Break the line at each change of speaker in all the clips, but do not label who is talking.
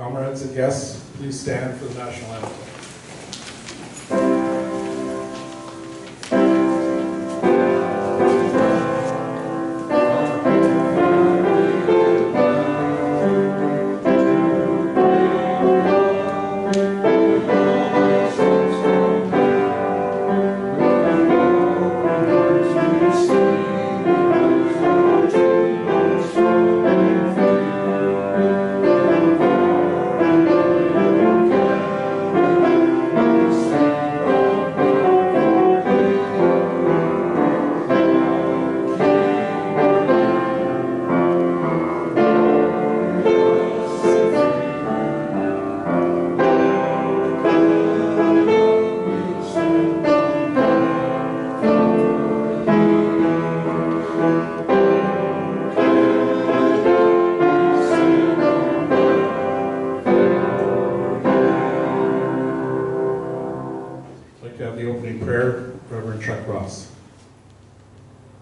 Comrades and guests, please stand for the national anthem.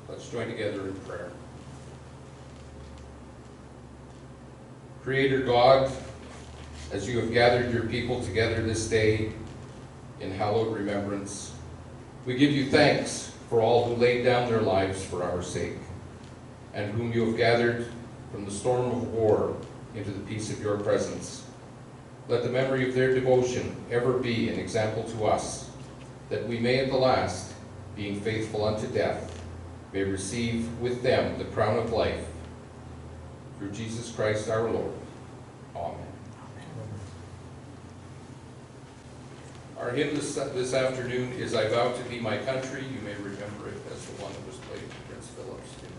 Let's join together in prayer. Creator God, as you have gathered your people together this day in hallowed remembrance, we give you thanks for all who laid down their lives for our sake, and whom you have gathered from the storm of war into the peace of your presence. Let the memory of their devotion ever be an example to us, that we may at the last, being faithful unto death, may receive with them the crown of life. Through Jesus Christ our Lord. Amen. Our hymn this afternoon is I Vow to Be My Country. You may remember it as the one that was played at Prince Philip's funeral.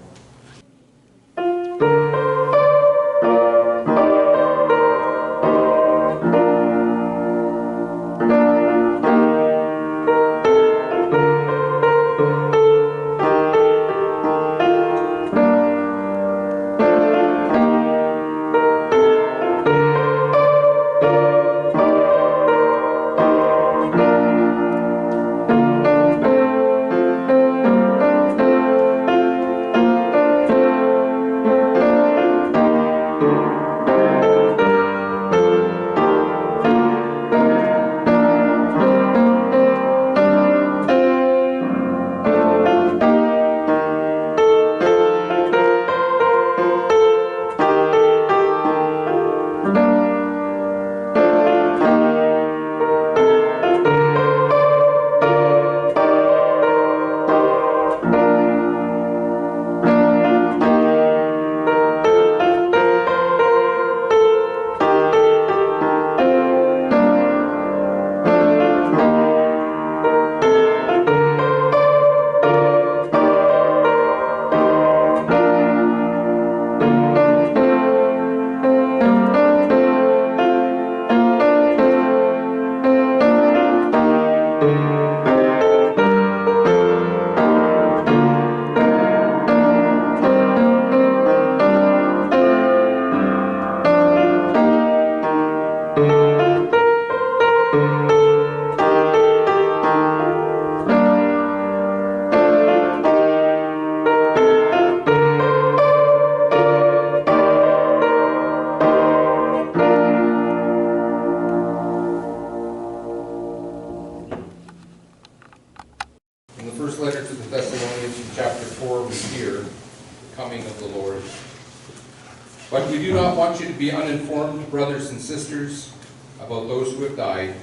But we do not want you to be uninformed, brothers and sisters, about those who have died,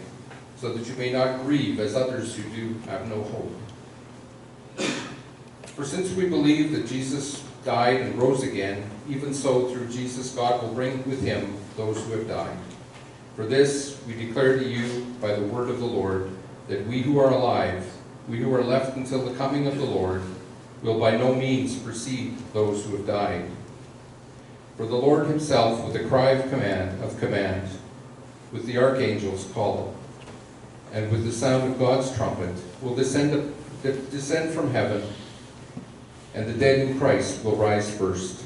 so that you may not grieve as others who do have no hope. For since we believe that Jesus died and rose again, even so through Jesus God will bring with him those who have died. For this we declare to you by the word of the Lord, that we who are alive, we who are left until the coming of the Lord, will by no means precede those who have died. For the Lord himself, with a cry of command, with the archangel's call, and with the sound of God's trumpet, will descend from heaven, and the dead in Christ will rise first.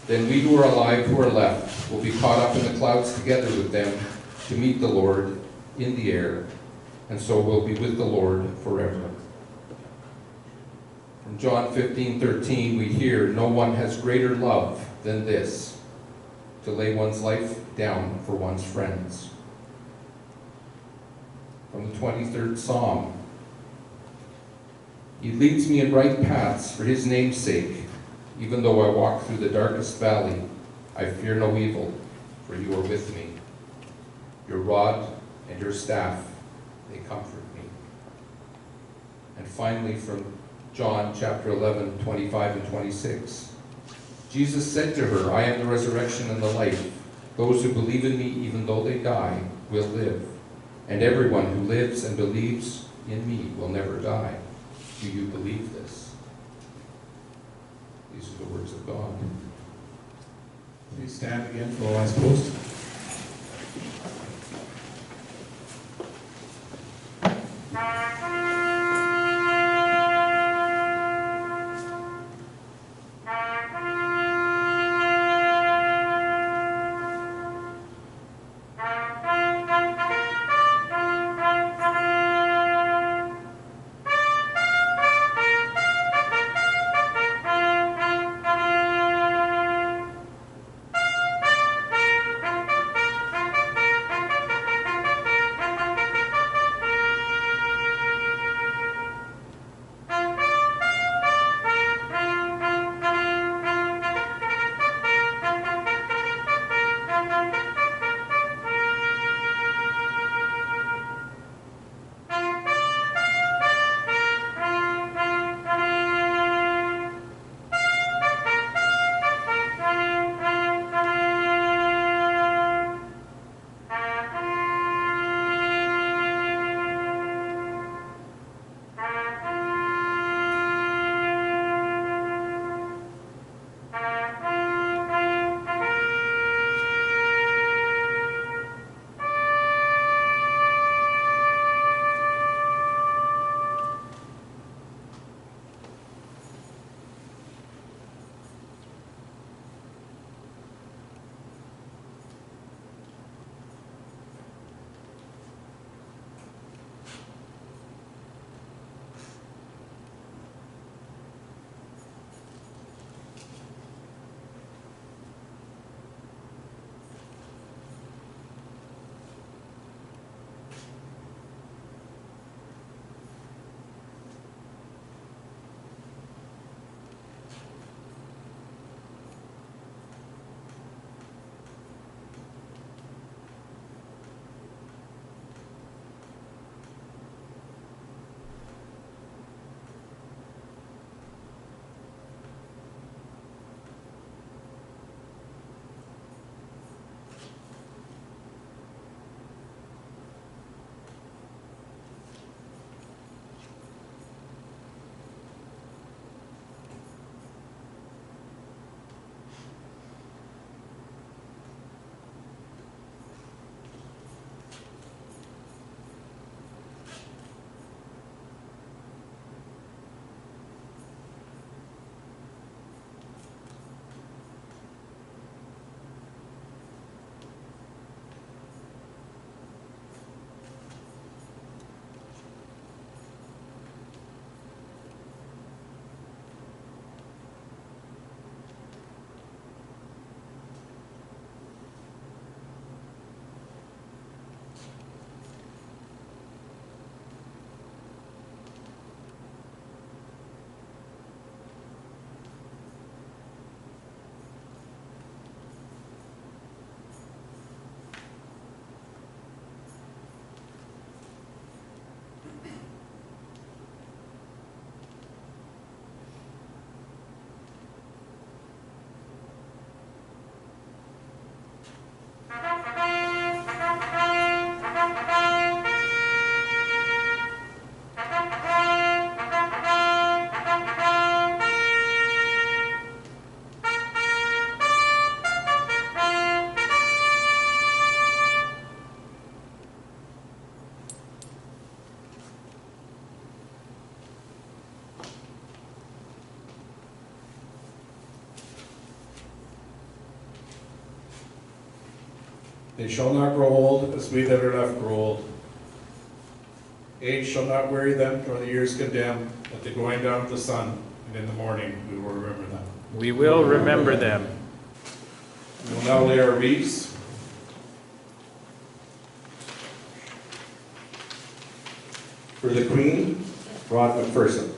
Then we who are alive, who are left, will be caught up in the clouds together with them to meet the Lord in the air, and so will be with the Lord forever. From John 15:13, we hear, no one has greater love than this, to lay one's life down for one's friends. From the 23rd Psalm, He leads me in right paths for His name's sake. Even though I walk through the darkest valley, I fear no evil, for You are with me. Your rod and Your staff, they comfort me. And finally, from John chapter 11, 25 and 26. Jesus said to her, I am the resurrection and the life. Those who believe in me, even though they die, will live. And everyone who lives and believes in me will never die. Do you believe this? These are the words of God.
Please stand again for the last post. They shall not grow old, as we that are left grow old. Age shall not weary them, nor the years condemn. At the going down of the sun, and in the morning we will remember them.
We will remember them.
We will now lay our wreaths. For the Queen, Rod McPherson.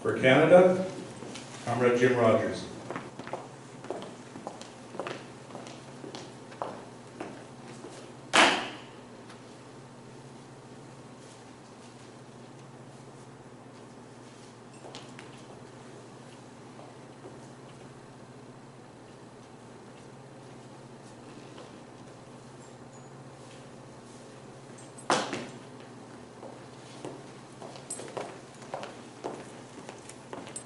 For Canada, Comrade Jim Rogers.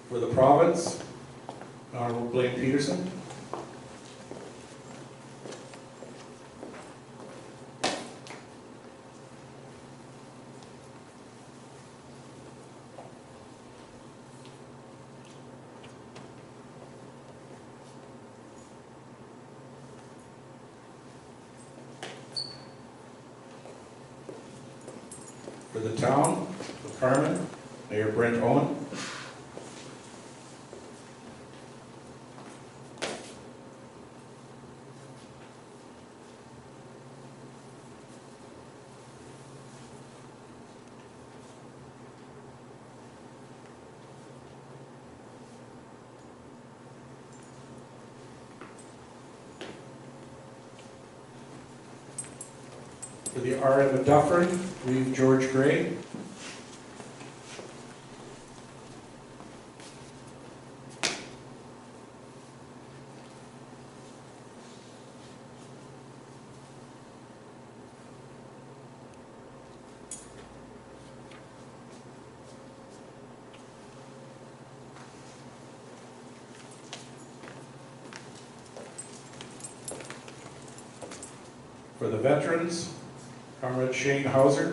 For the province, Honorable Blaine Peterson. For the town of Carman, Mayor Brent Owen. For the RM of Dufferin, Reeve George Gray. For the veterans, Comrade Shane Hauser.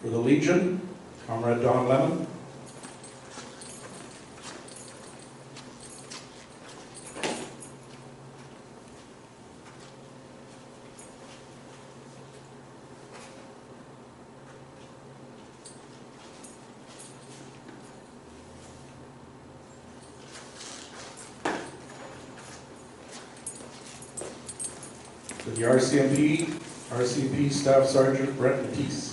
For the Legion, Comrade Don Lemon. For the RCMP Staff Sergeant Brett Matisse.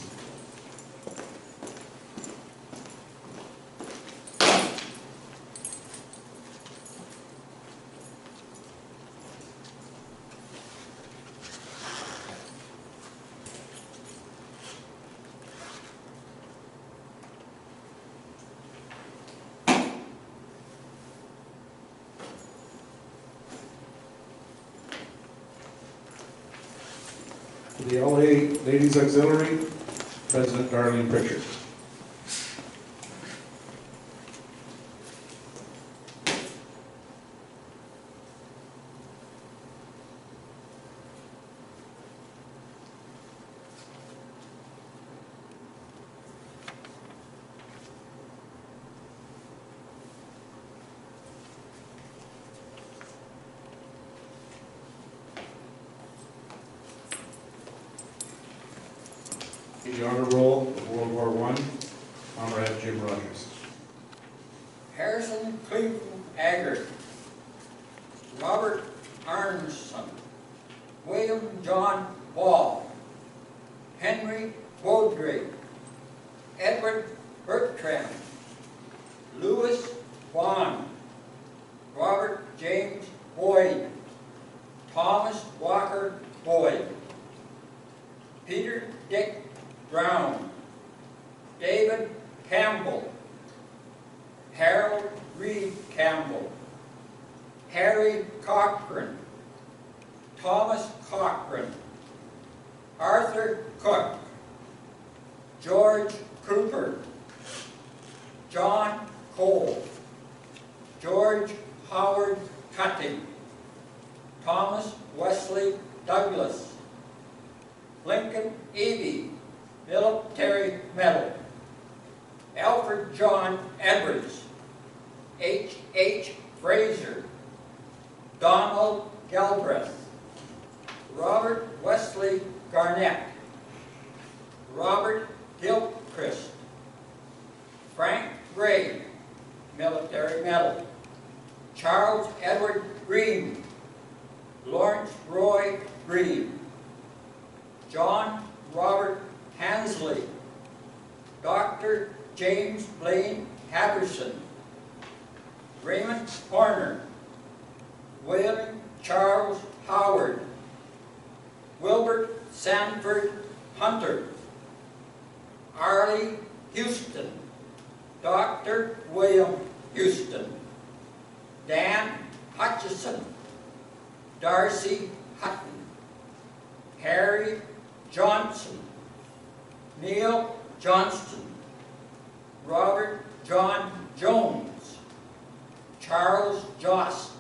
For the LA Ladies Auxiliary, President Darlene Pritchard. The honor roll of World War I, Comrade Jim Rogers.
Harrison Cleveland Aggert, Robert Arnson, William John Ball, Henry Beaudry, Edward Bertrand, Louis Vaughn, Brown, David Campbell, Harold Reed Campbell, Harry Cochran, Thomas Cochran, Arthur Cook, George Cooper, John Cole, George Howard Cutting, Thomas Wesley Douglas, Lincoln Eby, Military Medal, Alfred John Edwards, H. Fraser, Donald Galbraith, Robert Wesley Garnett, Robert Gilchrist, Frank Gray, Military Medal, Charles Edward Green, Lawrence Roy Green, John Robert Hansley, Dr. James Blaine Haverson, Raymond Horner, William Charles Howard, Wilbert Sanford Hunter, Arlie Houston, Dr. William Houston, Dan Hutchison, Darcy Hutton, Harry Johnson, Neil Johnston, Robert John Jones, Charles Jost,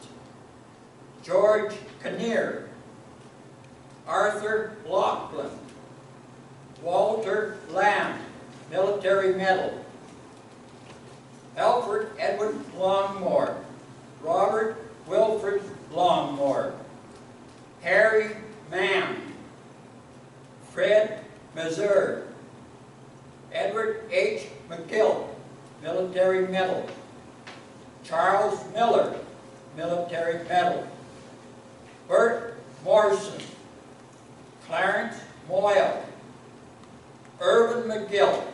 George Kinnear, Arthur Laughlin, Walter Lamb, Military Medal, Alfred Edward Longmore, Robert Wilfred Longmore, Harry Mann, Fred Mazur, Edward H. McGill, Military Medal, Charles Miller, Military Medal, Bert Morrison, Clarence Moyle, Irvin McGill,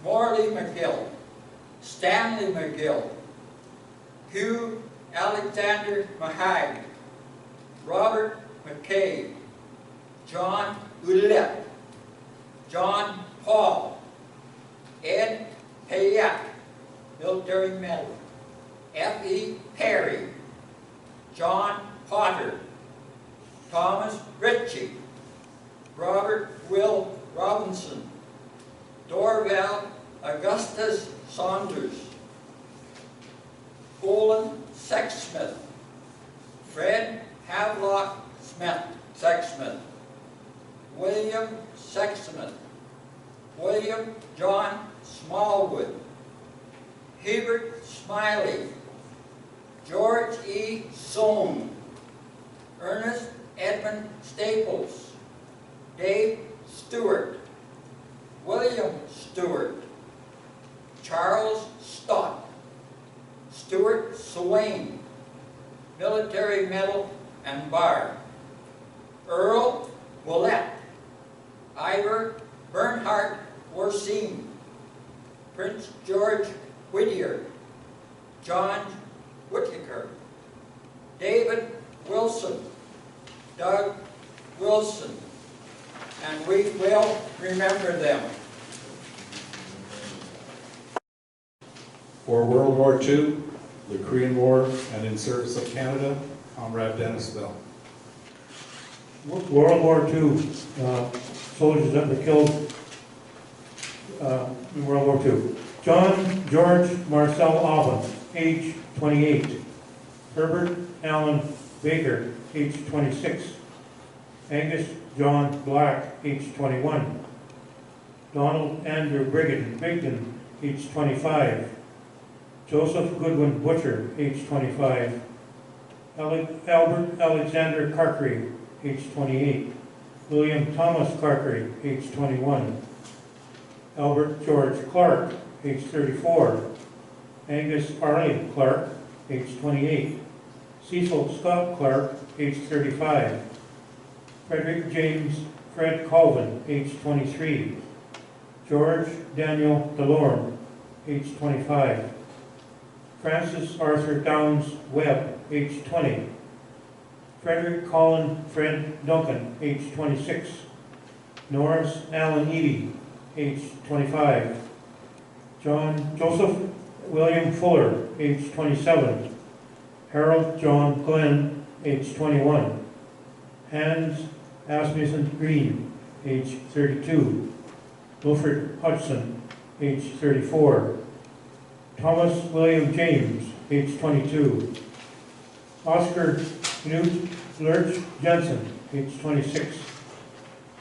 Morley McGill, Stanley McGill, Hugh Alexander Mahag, Robert McKay, John Ouellette, John Paul, Ed Payette, Military Medal, F.E. Perry, John Potter, Thomas Ritchie, Robert Will Robinson, Dorval Augustus Saunders, Colin Sexsmith, Fred Havelock Smith, Sexsmith, William Sexsmith, William John Smallwood, Hebert Smiley, George E. Soane, Ernest Edmund Staples, Dave Stewart, William Stewart, Charles Stott, Stuart Swain, Military Medal and Bar, Earl Willett, Ivor Bernhardt Worseen, Prince George Whittier, John Whittaker, David Wilson, Doug Wilson, and we will remember them.
For World War II, the Korean War, and in service of Canada, Comrade Dennis Bell.
World War II, soldiers that were killed in World War II. John George Marcel Alvin, age 28. Herbert Allen Baker, age 26. Angus John Black, age 21. Donald Andrew Bigden, age 25. Joseph Goodwin Butcher, age 25. Albert Alexander Carkery, age 28. William Thomas Carkery, age 21. Albert George Clark, age 34. Angus Arley Clark, age 28. Cecil Scott Clark, age 35. Frederick James Fred Colvin, age 23. George Daniel DeLorme, age 25. Francis Arthur Downs Webb, age 20. Frederick Colin Fred Duncan, age 26. Norris Allen Eady, age 25. Joseph William Fuller, age 27. Harold John Glenn, age 21. Hans Asmussen Green, age 32. Wilfred Hudson, age 34. Thomas William James, age 22. Oscar Knut Lurch Jensen, age 26.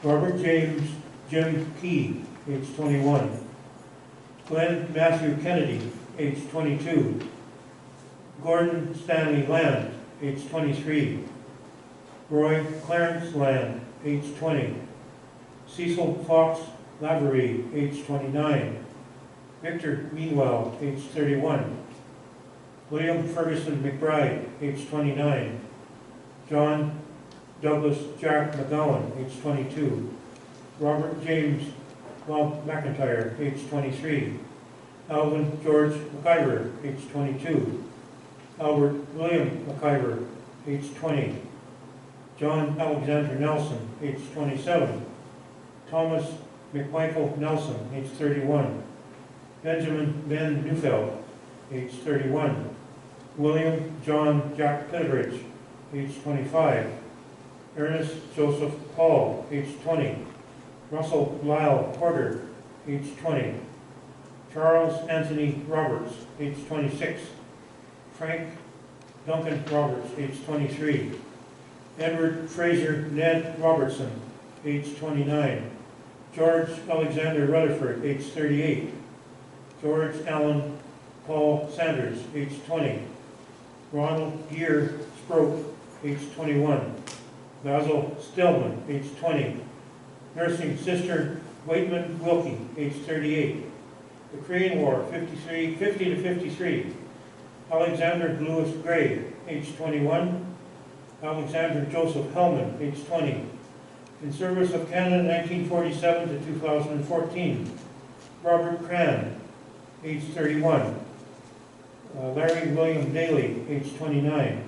Robert James Jim Key, age 21. Glenn Matthew Kennedy, age 22. Gordon Stanley Land, age 23. Roy Clarence Land, age 20. Cecil Fox Lavery, age 29. Victor Meanwell, age 31. William Ferguson McBride, age 29. John Douglas Jack McGowan, age 22. Robert James Bob McIntyre, age 23. Alvin George McIver, age 22. Albert William McIver, age 20. John Alexander Nelson, age 27. Thomas McMichael Nelson, age 31. Benjamin Ben Neufeld, age 31. William John Jack Pitteridge, age 25. Ernest Joseph Paul, age 20. Russell Lyle Porter, age 20. Charles Anthony Roberts, age 26. Frank Duncan Roberts, age 23. Edward Fraser Ned Robertson, age 29. George Alexander Rutherford, age 38. George Allen Paul Sanders, age 20. Ronald Gear Sproke, age 21. Basil Stillman, age 20. Nursing Sister Waitman Wilkie, age 38. The Korean War, 50 to 53. Alexander Lewis Gray, age 21. Alexander Joseph Hellman, age 20. In service of Canada 1947 to 2014. Robert Cran, age 31. Larry William Daly, age 29.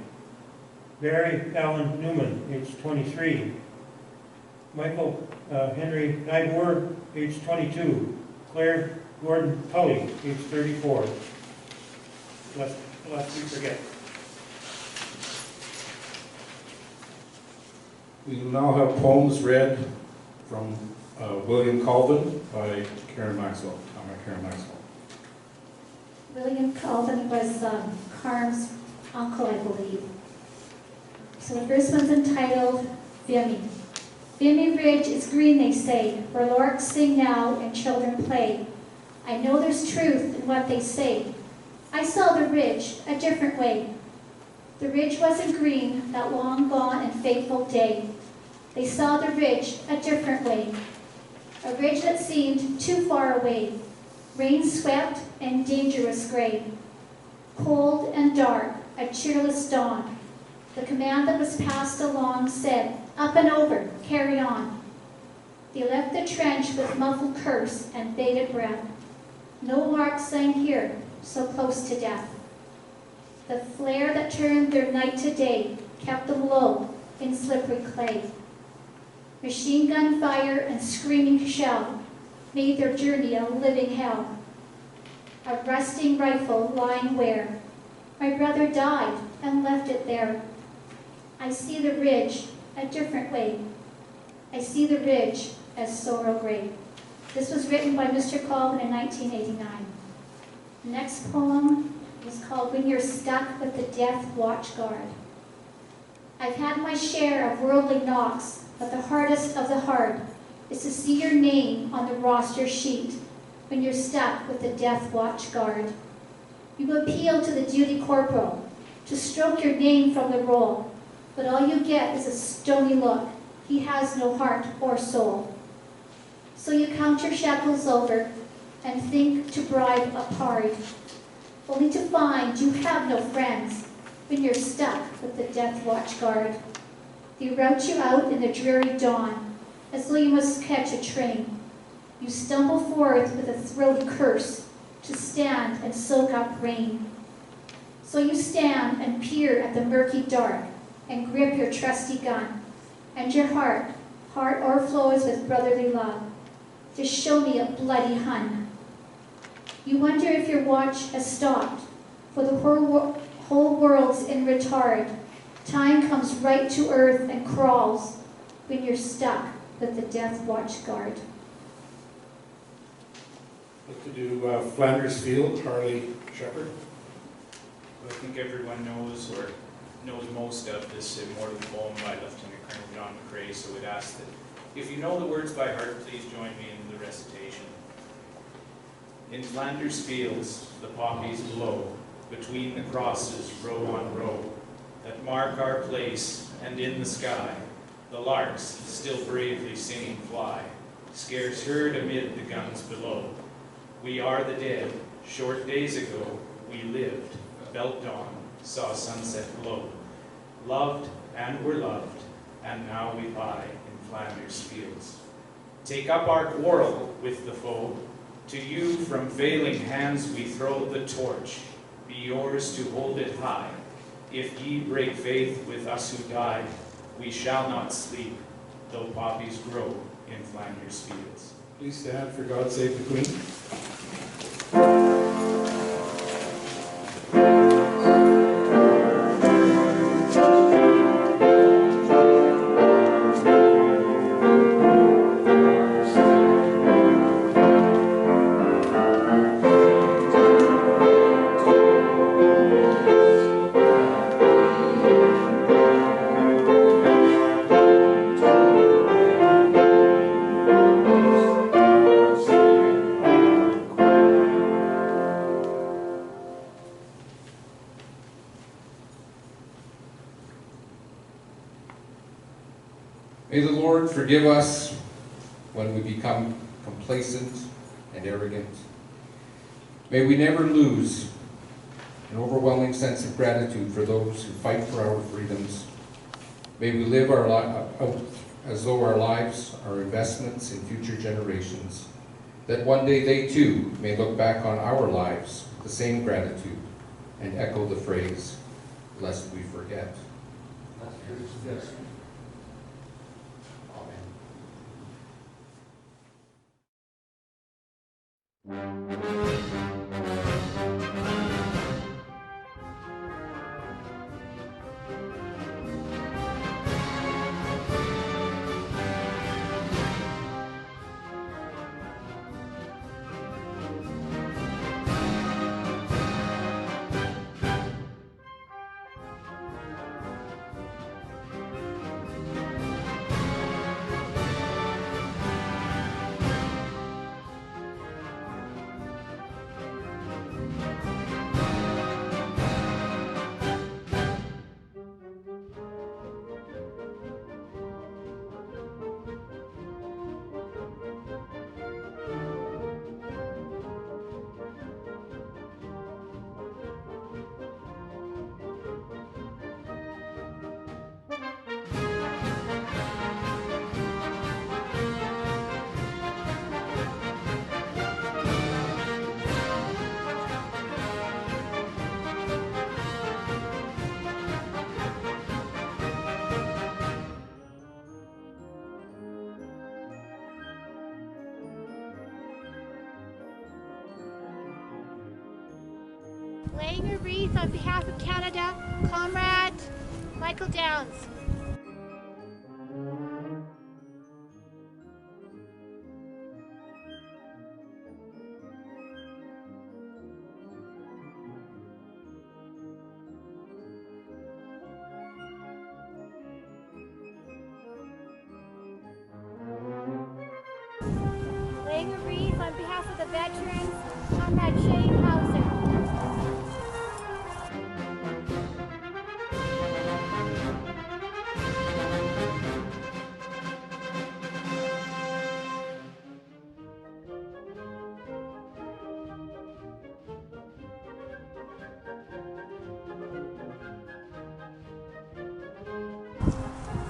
Barry Allen Newman, age 23. Michael Henry Nyboer, age 22. Claire Gordon Tully, age 34. Lest we forget.
We will now have poems read from William Colvin by Karen Maxwell. Karen Maxwell.
William Colvin was Carm's uncle, I believe. So the first one's entitled Vimy. Vimy Ridge is green, they say, where larks sing now and children play. I know there's truth in what they say. I saw the ridge a different way. The ridge wasn't green that long gone and fateful day. They saw the ridge a different way. A ridge that seemed too far away. Rain-swept and dangerous gray. Cold and dark, a cheerless dawn. The command that was passed along said, up and over, carry on. They left the trench with muffled curse and bated breath. No lark sang here, so close to death. The flare that turned their night to day kept them low in slippery clay. Machine gun fire and screaming shell made their journey a living hell. A rusting rifle lying where my brother died and left it there. I see the ridge a different way. I see the ridge as sorrow gray. This was written by Mr. Colvin in 1989. The next poem is called When You're Stuck with the Death Watch Guard. I've had my share of worldly knocks, but the hardest of the hard is to see your name on the roster sheet when you're stuck with the Death Watch Guard. You appeal to the duty corporal to stroke your name from the roll, but all you get is a stony look. He has no heart or soul. So you count your shekels over and think to bribe a pard, only to find you have no friends when you're stuck with the Death Watch Guard. They rout you out in the dreary dawn, as though you must catch a train. You stumble forth with a throaty curse to stand and soak up rain. So you stand and peer at the murky dark and grip your trusty gun, and your heart overflows with brotherly love. to show me a bloody Hun. You wonder if your watch has stopped, for the whole world's in retard. Time comes right to earth and crawls when you're stuck with the death watch guard.
Like to do Flanders Field, Harley Shepherd.
I think everyone knows or knows most of this immortal poem by Lieutenant Colonel John McCrae, so we'd ask that if you know the words by heart, please join me in the recitation. In Flanders fields, the poppies blow, between the crosses, row on row, that mark our place, and in the sky, the larks, still bravely singing, fly, scarce heard amid the guns below. We are the dead, short days ago, we lived, felt dawn, saw sunset glow, loved and were loved, and now we lie in Flanders fields. Take up our quarrel with the foe, to you from failing hands we throw the torch, be yours to hold it high. If ye break faith with us who die, we shall not sleep, though poppies grow in Flanders fields.
Please stand for God Save the Queen.
May the Lord forgive us when we become complacent and arrogant. May we never lose an overwhelming sense of gratitude for those who fight for our freedoms. May we live out as though our lives are investments in future generations, that one day they too may look back on our lives with the same gratitude and echo the phrase, lest we forget. Yes.
Laying a wreath on behalf of Canada, Comrade Michael Downs. Laying a wreath on behalf of the veterans, Comrade Shane Hauser.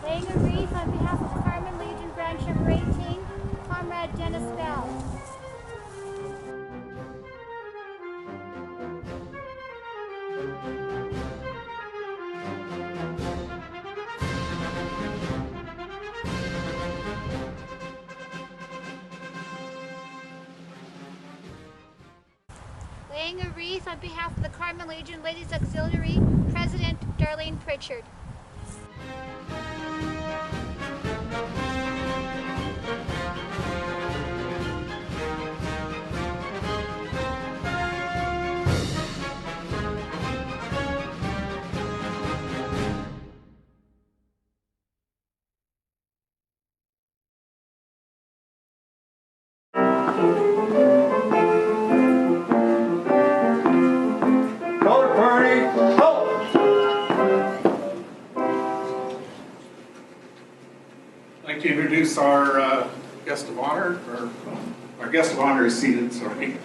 Laying a wreath on behalf of Carman Legion Branch Number 18, Comrade Dennis Bell. laying a wreath on behalf of the Carman Legion Ladies Auxiliary, President Darlene Pritchard.
Color party, ho!
I'd like to introduce our guest of honor, or our guest of honor is seated, sorry.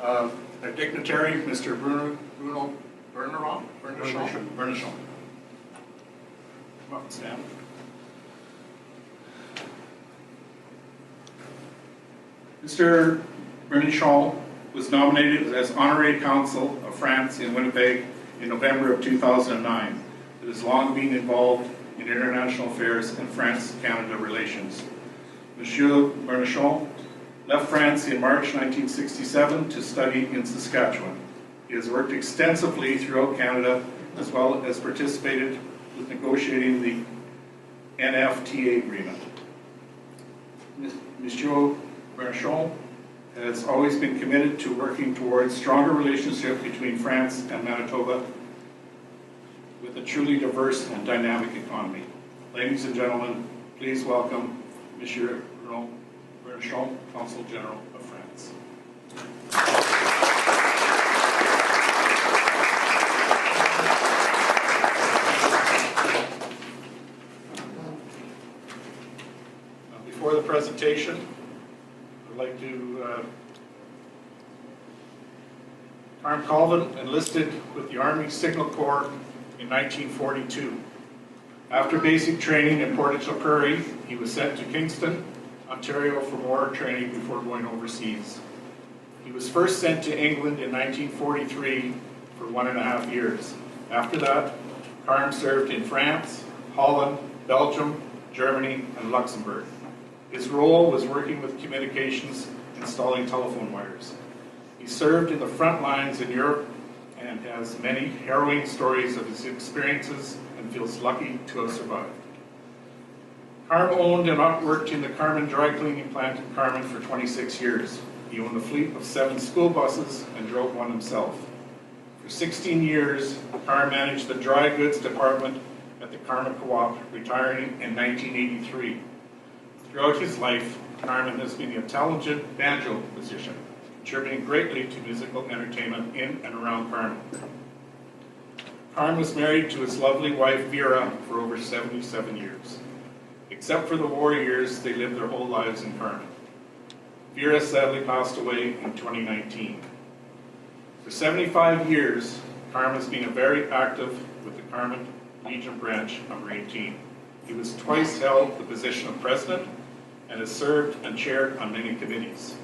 Our dignitary, Mr. Bruno Bernachon. Come up and stand. Mr. Bernachon was nominated as Honorary Consul of France in Winnipeg in November of 2009. It has long been involved in international affairs and France-Canada relations. Monsieur Bernachon left France in March 1967 to study in Saskatchewan. He has worked extensively throughout Canada, as well as participated with negotiating the NFTA agreement. Monsieur Bernachon has always been committed to working towards stronger relationship between France and Manitoba with a truly diverse and dynamic economy. Ladies and gentlemen, please welcome Monsieur Bruno Bernachon, Consul General of France. Before the presentation, I'd like to Carm Colvin enlisted with the Army Signal Corps in 1942. After basic training in Portage-la-Prairie, he was sent to Kingston, Ontario for more training before going overseas. He was first sent to England in 1943 for 1.5 years. After that, Carm served in France, Holland, Belgium, Germany, and Luxembourg. His role was working with communications, installing telephone wires. He served in the front lines in Europe and has many harrowing stories of his experiences and feels lucky to have survived. Carm owned and worked in the Carman dry cleaning plant in Carman for 26 years. He owned a fleet of 7 school buses and drove one himself. For 16 years, Carm managed the dry goods department at the Carman Co-op, retiring in 1983. Throughout his life, Carman has been a talented banjo musician, contributing greatly to musical entertainment in and around Carman. Carm was married to his lovely wife Vera for over 77 years. Except for the war years, they lived their whole lives in Carman. Vera sadly passed away in 2019. For 75 years, Carm has been very active with the Carman Legion branch number 18. He was twice held the position of president and has served and chaired on many committees.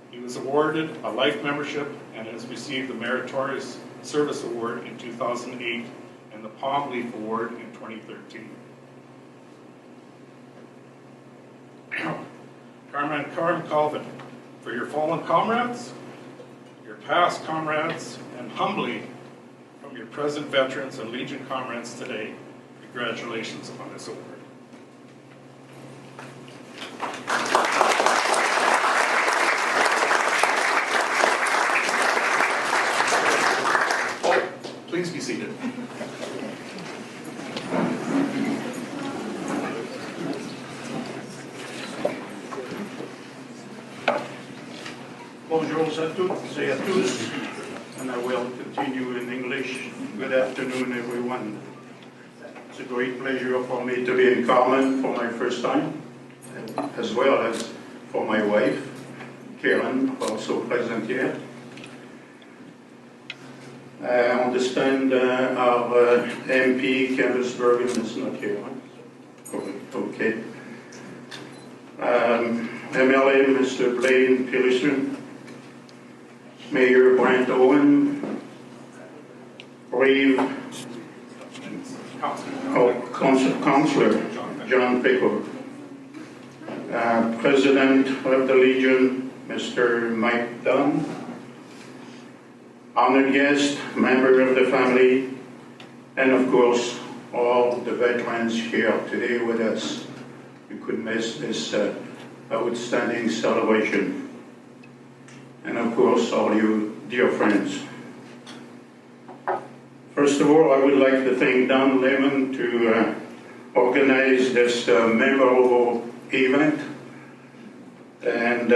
He was awarded a life membership and has received the Meritorious Service Award in 2008 and the Palm Leaf Award in 2013. Carm Colvin, for your fallen comrades, your past comrades, and humbly from your present veterans and Legion comrades today, congratulations on this award. Please be seated.
Bonjour à toutes et à tous, and I will continue in English. Good afternoon, everyone. It's a great pleasure for me to be in Carman for my first time, as well as for my wife, Karen, also present here. I understand our MP, Candace Bergen, is not here. Okay. MLA, Mr. Blaine Pearson, Mayor Brent Owen, Brave Councillor John Pickle, President of the Legion, Mr. Mike Dunn, honored guests, member of the family, and of course, all the veterans here today with us. You could miss this outstanding celebration. And of course, all you dear friends. First of all, I would like to thank Don Lemon to organize this memorable event. And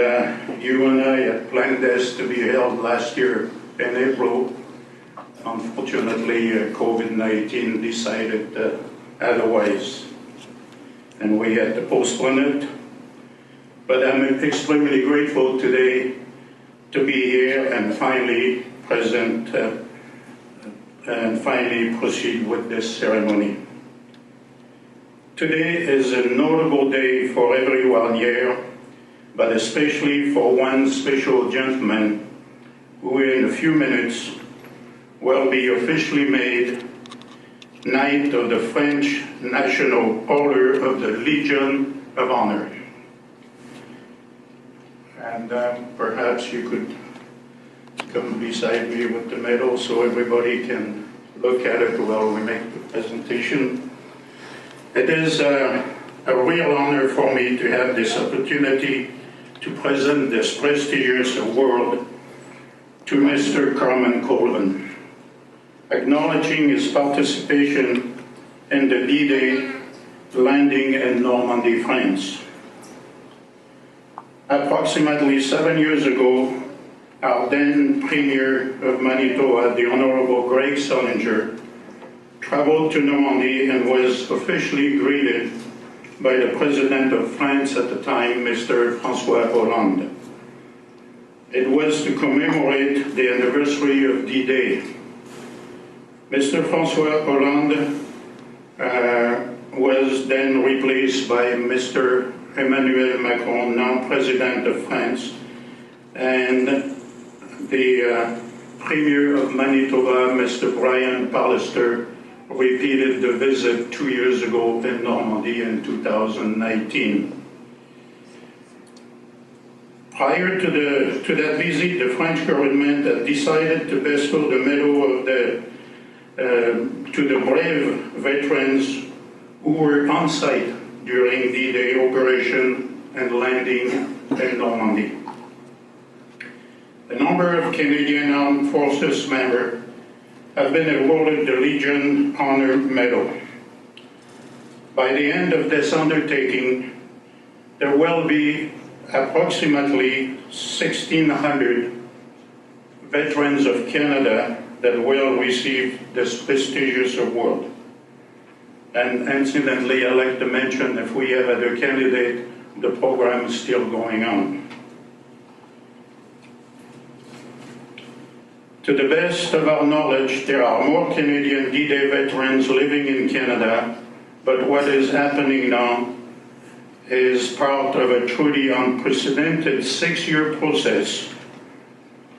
you and I had planned this to be held last year in April. Unfortunately, COVID-19 decided otherwise, and we had to postpone it. But I'm extremely grateful today to be here and finally present and finally proceed with this ceremony. Today is a notable day for everyone here, but especially for one special gentleman who in a few minutes will be officially made Knight of the French National Order of the Legion of Honor. And perhaps you could come beside me with the medal so everybody can look at it while we make the presentation. It is a real honor for me to have this opportunity to present this prestigious award to Mr. Carman Colvin, acknowledging his participation in the D-Day landing in Normandy, France. Approximately 7 years ago, our then Premier of Manitoba, the Honorable Greg Solinger, traveled to Normandy and was officially greeted by the President of France at the time, Mr. François Hollande. It was to commemorate the anniversary of D-Day. Mr. François Hollande was then replaced by Mr. Emmanuel Macron, now President of France, and the Premier of Manitoba, Mr. Brian Pallister, repeated the visit 2 years ago in Normandy in 2019. Prior to that visit, the French government had decided to bestow the medal to the brave veterans who were on site during D-Day operation and landing in Normandy. A number of Canadian Armed Forces members have been awarded the Legion Honor Medal. By the end of this undertaking, there will be approximately 1,600 veterans of Canada that will receive this prestigious award. And incidentally, I'd like to mention, if we have other candidates, the program is still going on. To the best of our knowledge, there are more Canadian D-Day veterans living in Canada, but what is happening now is part of a truly unprecedented 6-year process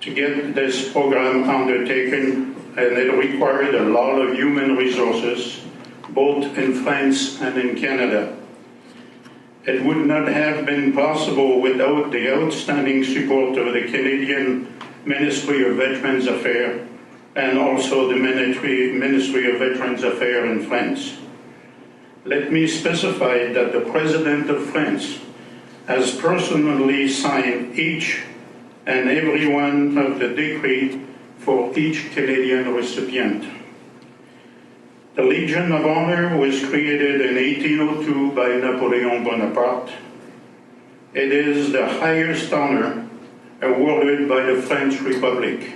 to get this program undertaken, and it required a lot of human resources, both in France and in Canada. It would not have been possible without the outstanding support of the Canadian Ministry of Veterans Affairs and also the Ministry of Veterans Affairs in France. Let me specify that the President of France has personally signed each and every one of the decree for each Canadian recipient. The Legion of Honor was created in 1802 by Napoleon Bonaparte. It is the highest honor awarded by the French Republic.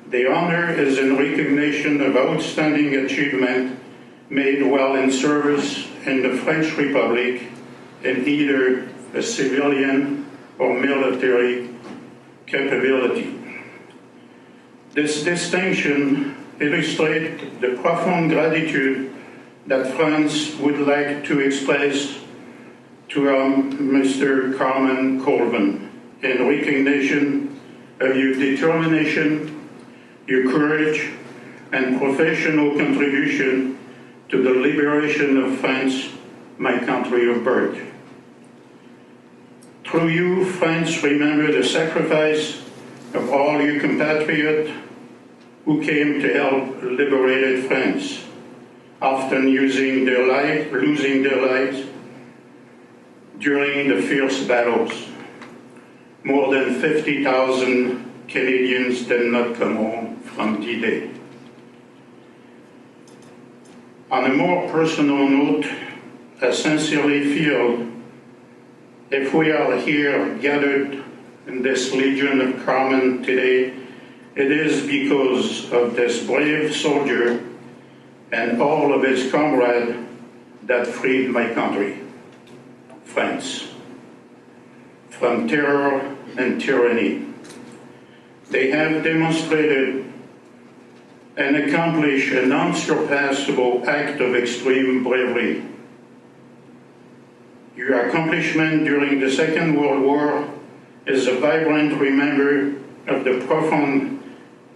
The honor is in recognition of outstanding achievement made while in service in the French Republic in either a civilian or military capability. This distinction illustrates the profound gratitude that France would like to express to Mr. Carman Colvin in recognition of your determination, your courage, and professional contribution to the liberation of France, my country of birth. Through you, France remember the sacrifice of all you compatriots who came to help liberated France, often losing their lives during the fierce battles. More than 50,000 Canadians did not come home from D-Day. On a more personal note, I sincerely feel if we are here gathered in this Legion of Carman today, it is because of this brave soldier and all of his comrades that freed my country, France, from terror and tyranny. They have demonstrated and accomplished an unsurpassable act of extreme bravery. Your accomplishment during the Second World War is a vibrant reminder of the profound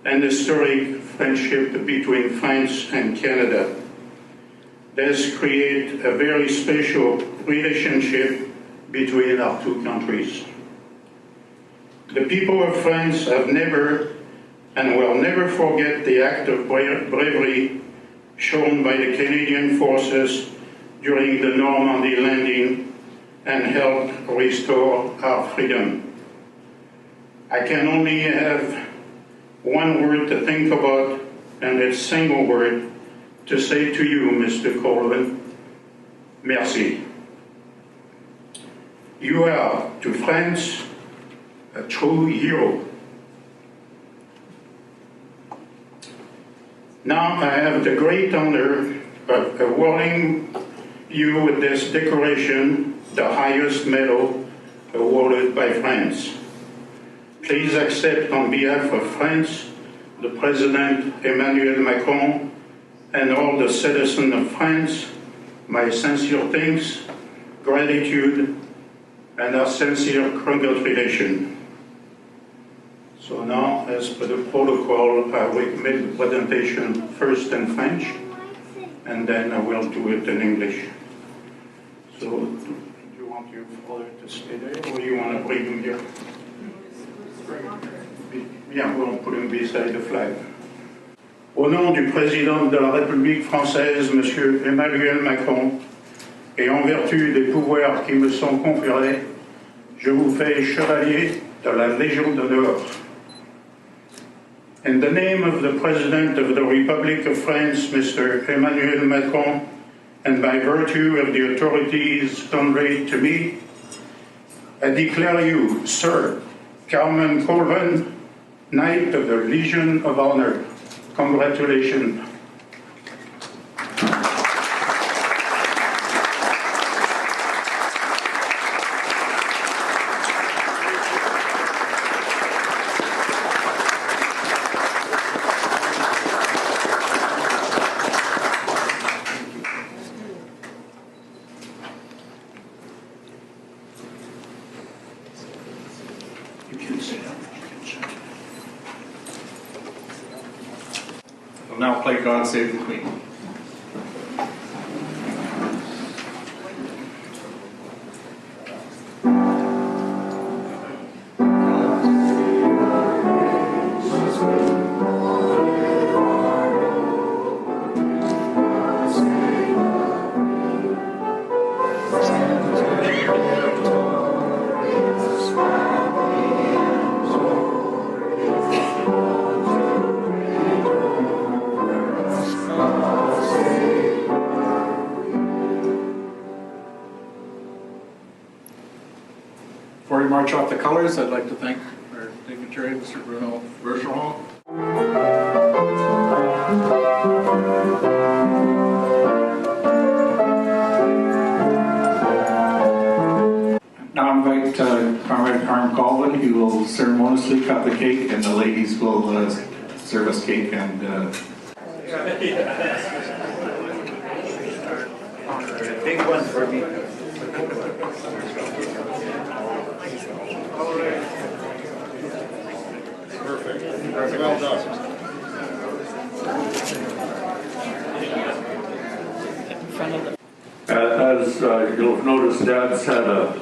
and historic friendship between France and Canada. This creates a very special relationship between our two countries. The people of France have never and will never forget the act of bravery shown by the Canadian forces during the Normandy landing and helped restore our freedom. I can only have one word to think about, and a single word to say to you, Mr. Colvin: merci. You are, to France, a true hero. Now I have the great honor of awarding you with this decoration, the highest medal awarded by France. Please accept on behalf of France, the President Emmanuel Macron, and all the citizens of France, my sincere thanks, gratitude, and our sincere congratulations. So now, as per the protocol, I will make the presentation first in French, and then I will do it in English. So, do you want your father to stay there, or do you want to bring him here? Bien, on put him beside the flag. Au nom du président de la République française, M. Emmanuel Macron, et en vertu des pouvoirs qui me sont conférés, je vous fais chevalier de la Légion d'honneur. In the name of the President of the Republic of France, Mr. Emmanuel Macron, and by virtue of the authorities conveyed to me, I declare you, Sir Carman Colvin, Knight of the Legion of Honor. Congratulations.
We'll now play God Save the Queen. Before we march off the colors, I'd like to thank our dignitary, Mr. Bruno Bergeron. Now I invite Comrade Carm Colvin, who will ceremoniously cut the cake, and the ladies will serve us cake and
Big one for me. Perfect. Well done. As you'll have noticed, Dad's had a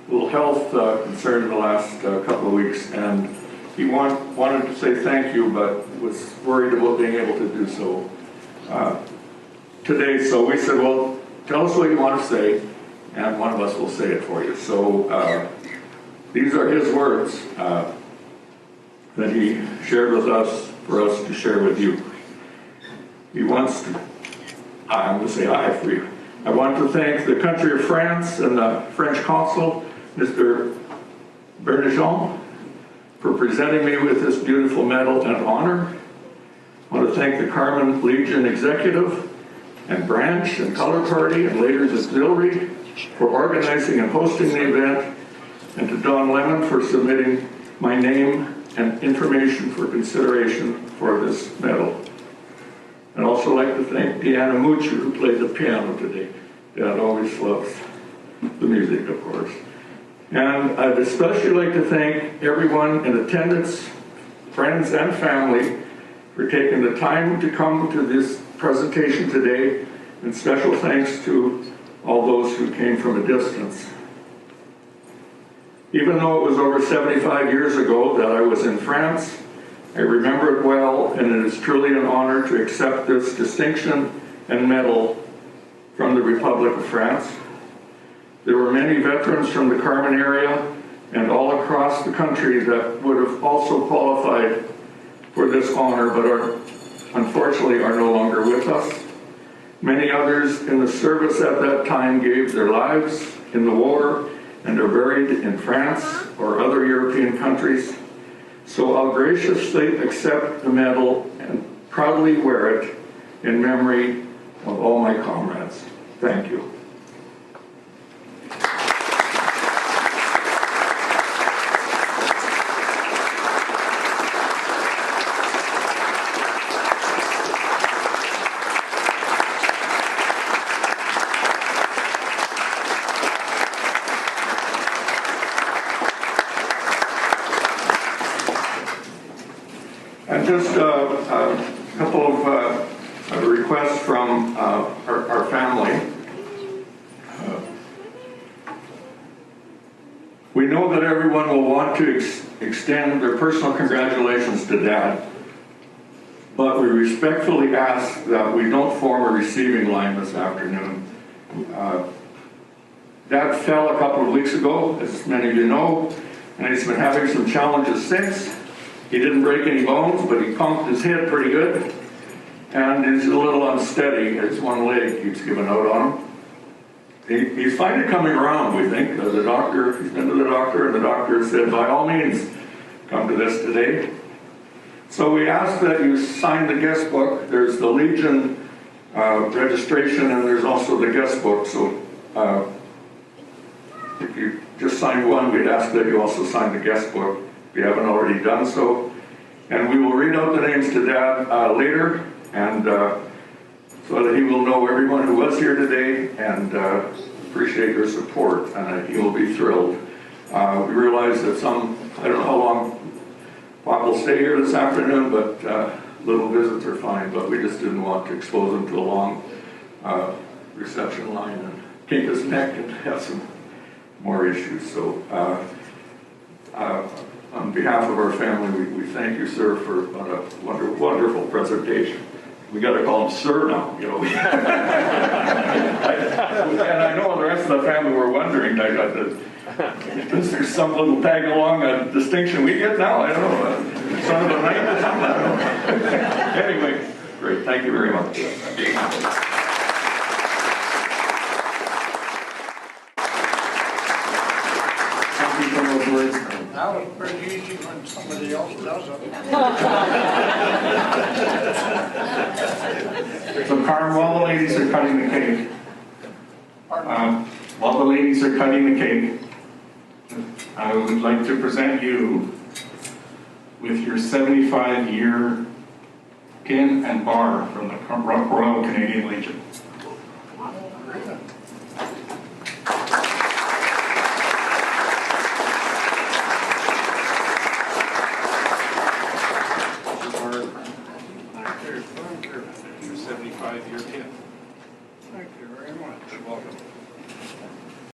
little health concern in the last couple of weeks, and he wanted to say thank you, but was worried about being able to do so today. So we said, well, tell us what you want to say, and one of us will say it for you. So these are his words that he shared with us for us to share with you. He wants to, I'm going to say I for you. I want to thank the country of France and the French consul, Mr. Bernijon, for presenting me with this beautiful medal and honor. I want to thank the Carman Legion Executive and Branch and Color Party and Ladies Auxiliary for organizing and hosting the event, and to Don Lemon for submitting my name and information for consideration for this medal. I'd also like to thank Deanna Moocher, who played the piano today. Dad always loves the music, of course. And I'd especially like to thank everyone in attendance, friends and family, for taking the time to come to this presentation today, and special thanks to all those who came from a distance. Even though it was over 75 years ago that I was in France, I remember it well, and it is truly an honor to accept this distinction and medal from the Republic of France. There were many veterans from the Carman area and all across the country that would have also qualified for this honor, but unfortunately are no longer with us. Many others in the service at that time gave their lives in the war and are buried in France or other European countries. So I'll graciously accept the medal and proudly wear it in memory of all my comrades. Thank you. And just a couple of requests from our family. We know that everyone will want to extend their personal congratulations to Dad, but we respectfully ask that we don't form a receiving line this afternoon. Dad fell a couple of weeks ago, as many of you know, and he's been having some challenges since. He didn't break any bones, but he pumped his head pretty good, and he's a little unsteady. His one leg keeps giving out on him. He's finally coming around, we think. He's been to the doctor, and the doctor said, by all means, come to this today. So we ask that you sign the guest book. There's the Legion registration, and there's also the guest book. So if you just sign one, we'd ask that you also sign the guest book if you haven't already done so. And we will read out the names to Dad later, and so that he will know everyone who was here today, and appreciate your support, and he will be thrilled. We realize that I don't know how long Bob will stay here this afternoon, but little visits are fine, but we just didn't want to expose him to a long reception line and kink his neck and have some more issues. So on behalf of our family, we thank you, sir, for a wonderful presentation. We got to call him sir now, you know. And I know the rest of the family were wondering, is there some little tag along distinction we get now? I don't know. Son of a knight or something? I don't know. Anyway, great. Thank you very much. Thank you for those words.
That was pretty easy when somebody else does it.
So Carm, while the ladies are cutting the cake, I would like to present you with your 75-year pin and bar from the Royal Canadian Legion. Your 75-year pin.